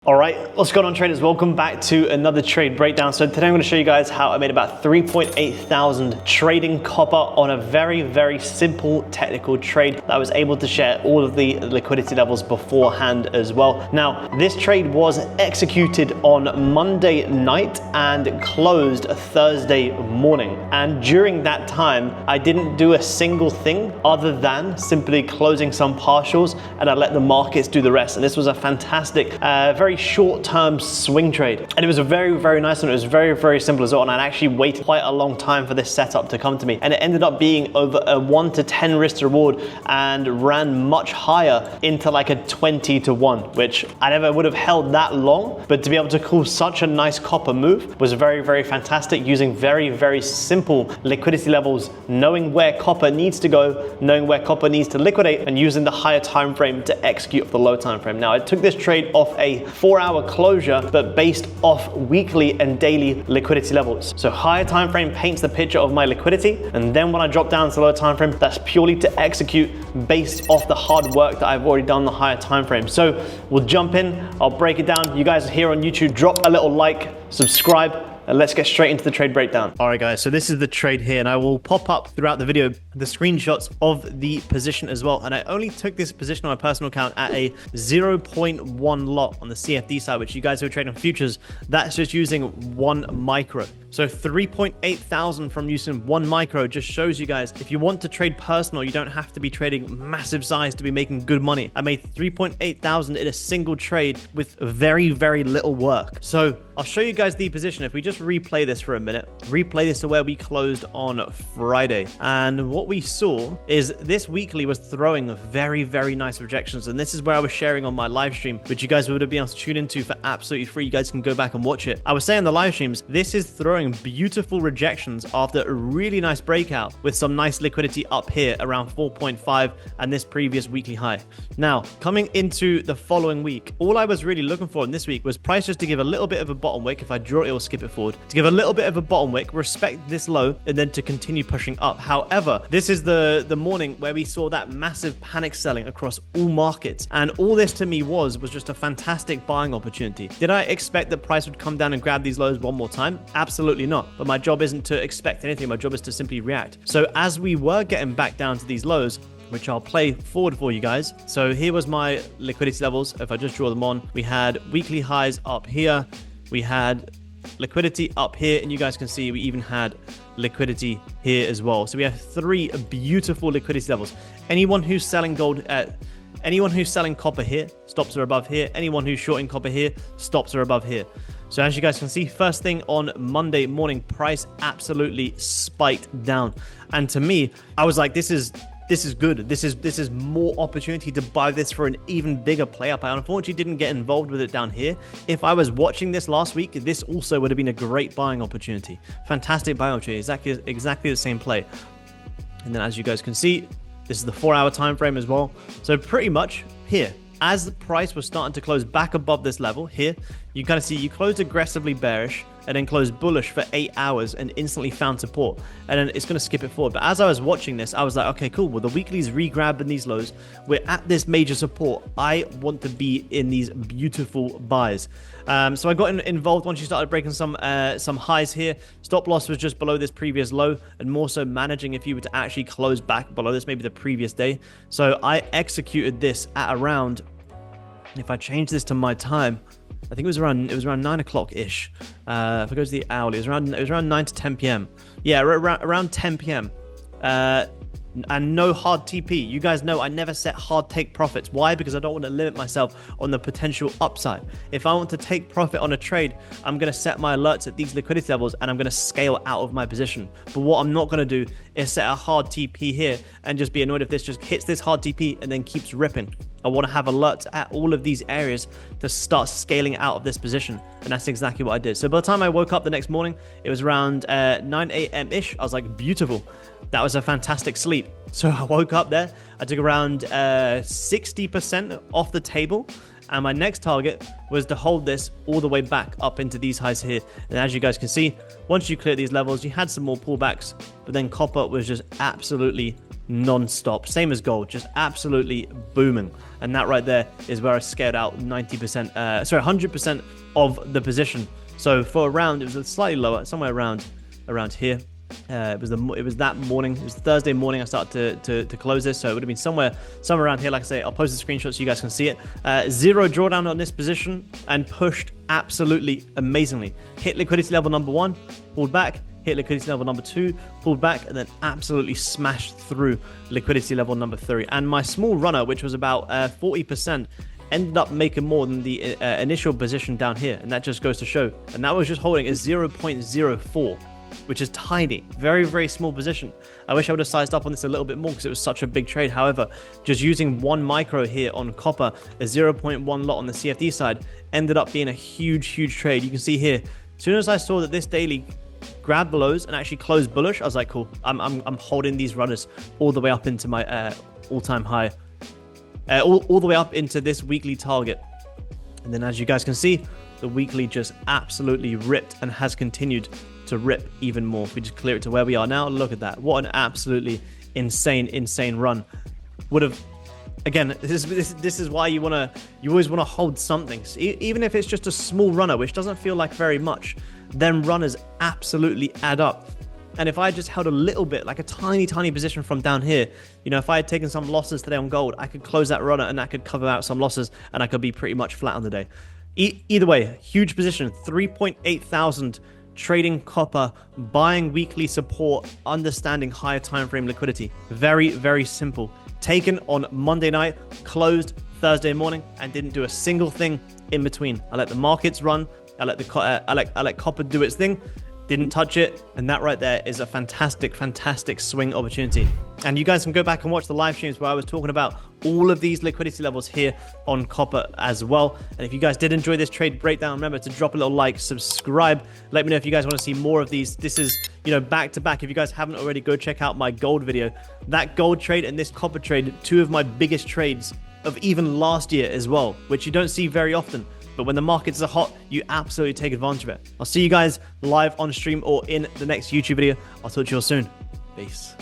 All right, what's going on, traders? Welcome back to another trade breakdown. So today I'm going to show you guys how I made about 3.8 thousand trading copper on a very simple technical trade that I was able to share all of the liquidity levels beforehand as well. Now, this trade was executed on Monday night and closed Thursday morning. And during that time, I didn't do a single thing other than simply closing some partials, and I let the markets do the rest. And this was a fantastic, very short-term swing trade, and it was a very nice one. It was very simple as well, and I actually waited quite a long time for this setup to come to me, and it ended up being over a 1 to 10 risk reward and ran much higher into like a 20 to 1, which I never would have held that long, but to be able to call such a nice copper move was very fantastic, using very simple liquidity levels, knowing where copper needs to go, knowing where copper needs to liquidate, and using the higher time frame to execute the low time frame. Now, I took this trade off a 4-hour closure, but based off weekly and daily liquidity levels. So higher time frame paints the picture of my liquidity, and then when I drop down to lower time frame, that's purely to execute based off the hard work that I've already done the higher time frame. So we'll jump in, I'll break it down. You guys are here on YouTube, drop a little like, subscribe, and let's get straight into the trade breakdown. All right, guys, so this is the trade here, and I will pop up throughout the video the screenshots of the position as well. And I only took this position on my personal account at a 0.1 lot on the CFD side, which you guys who are trading futures, that's just using 1 micro. So 3.8 thousand from using 1 micro just shows you guys, if you want to trade personal, you don't have to be trading massive size to be making good money. I made 3.8 thousand in a single trade with very little work. So I'll show you guys the position. If we just replay this for a minute, replay this to where we closed on Friday. And what we saw is this weekly was throwing very nice rejections. And this is where I was sharing on my live stream, which you guys would have been able to tune into for absolutely free. You guys can go back and watch it. I was saying on the live streams, this is throwing beautiful rejections after a really nice breakout with some nice liquidity up here around 4.5 and this previous weekly high. Now, coming into the following week, all I was really looking for in this week was price just to give a little bit of a bottom wick. If I draw it, will skip it forward. To give a little bit of a bottom wick, respect this low, and then to continue pushing up. However, this is the morning where we saw that massive panic selling across all markets. And all this to me was just a fantastic buying opportunity. Did I expect that price would come down and grab these lows one more time? Absolutely not. But my job isn't to expect anything. My job is to simply react. So as we were getting back down to these lows, which I'll play forward for you guys. So here was my liquidity levels. If I just draw them on, we had weekly highs up here. We had liquidity up here, and you guys can see we even had liquidity here as well. So we have 3 beautiful liquidity levels. Anyone who's selling gold anyone who's selling copper here, stops are above here. Anyone who's shorting copper here, stops are above here. So as you guys can see, first thing on Monday morning, price absolutely spiked down. And to me, I was like, this is good. This is more opportunity to buy this for an even bigger play up. I unfortunately didn't get involved with it down here. If I was watching this last week, this also would have been a great buying opportunity. Fantastic buying opportunity. Exactly the same play. And then as you guys can see, this is the 4-hour time frame as well. So pretty much here, as the price was starting to close back above this level here, you kind of see you closed aggressively bearish and then closed bullish for 8 hours and instantly found support, and then it's going to skip it forward. But as I was watching this, I was like, okay, cool, well, the weekly's re-grabbing these lows, we're at this major support. I want to be in these beautiful buys. So I got involved once you started breaking some highs here. Stop loss was just below this previous low, and more so managing if you were to actually close back below this, maybe the previous day. So I executed this at around, if I change this to my time, I think it was around 9 o'clock ish. If I go to the hourly, it was around 9 to 10 p.m. Yeah, around 10 p.m. And no hard TP. You guys know I never set hard take profits. Why? Because I don't want to limit myself on the potential upside. If I want to take profit on a trade, I'm going to set my alerts at these liquidity levels and I'm going to scale out of my position. But what I'm not going to do is set a hard TP here and just be annoyed if this just hits this hard TP and then keeps ripping. I want to have alerts at all of these areas to start scaling out of this position. And that's exactly what I did. So by the time I woke up the next morning, it was around 9 a.m.-ish. I was like, beautiful. That was a fantastic sleep. So I woke up there. I took around 60% off the table. And my next target was to hold this all the way back up into these highs here. And as you guys can see, once you clear these levels, you had some more pullbacks. But then copper was just absolutely non-stop. Same as gold, just absolutely booming. And that right there is where I scared out 100% of the position. So for a round, it was slightly lower, somewhere around here. It was that morning. It was the Thursday morning I started to close this, so it would have been somewhere around here. Like I say, I'll post the screenshot so you guys can see it. Zero drawdown on this position and pushed absolutely amazingly. Hit liquidity level number 1, pulled back. Hit liquidity level number 2, pulled back, and then absolutely smashed through liquidity level number 3. And my small runner, which was about 40%, ended up making more than the initial position down here, and that just goes to show. And that was just holding a 0.04, which is tiny, very, very small position. I wish I would have sized up on this a little bit more because it was such a big trade. However, just using 1 micro here on copper, a 0.1 lot on the CFD side, ended up being a huge trade. You can see here, as soon as I saw that this daily grabbed the lows and actually closed bullish, I was like, cool, I'm holding these runners all the way up into my all-time high, all the way up into this weekly target. And then as you guys can see, the weekly just absolutely ripped and has continued to rip even more. If we just clear it to where we are now, look at that. What an absolutely insane run. Would have, again, this is why you always want to hold something. So even if it's just a small runner, which doesn't feel like very much, then runners absolutely add up. And if I just held a little bit, like a tiny position from down here, you know, if I had taken some losses today on gold, I could close that runner and that could cover out some losses and I could be pretty much flat on the day. Either way, huge position, 3.8 thousand trading copper, buying weekly support, understanding higher time frame liquidity. Very simple. Taken on Monday night, closed Thursday morning, and didn't do a single thing in between. I let the markets run. I let copper do its thing. Didn't touch it, and that right there is a fantastic swing opportunity. And you guys can go back and watch the live streams where I was talking about all of these liquidity levels here on copper as well. And if you guys did enjoy this trade breakdown, remember to drop a little like, subscribe. Let me know if you guys want to see more of these. This is, you know, back to back. If you guys haven't already, go check out my gold video. That gold trade and this copper trade, 2 of my biggest trades of even last year as well, which you don't see very often. But when the markets are hot, you absolutely take advantage of it. I'll see you guys live on stream or in the next YouTube video. I'll talk to you all soon. Peace.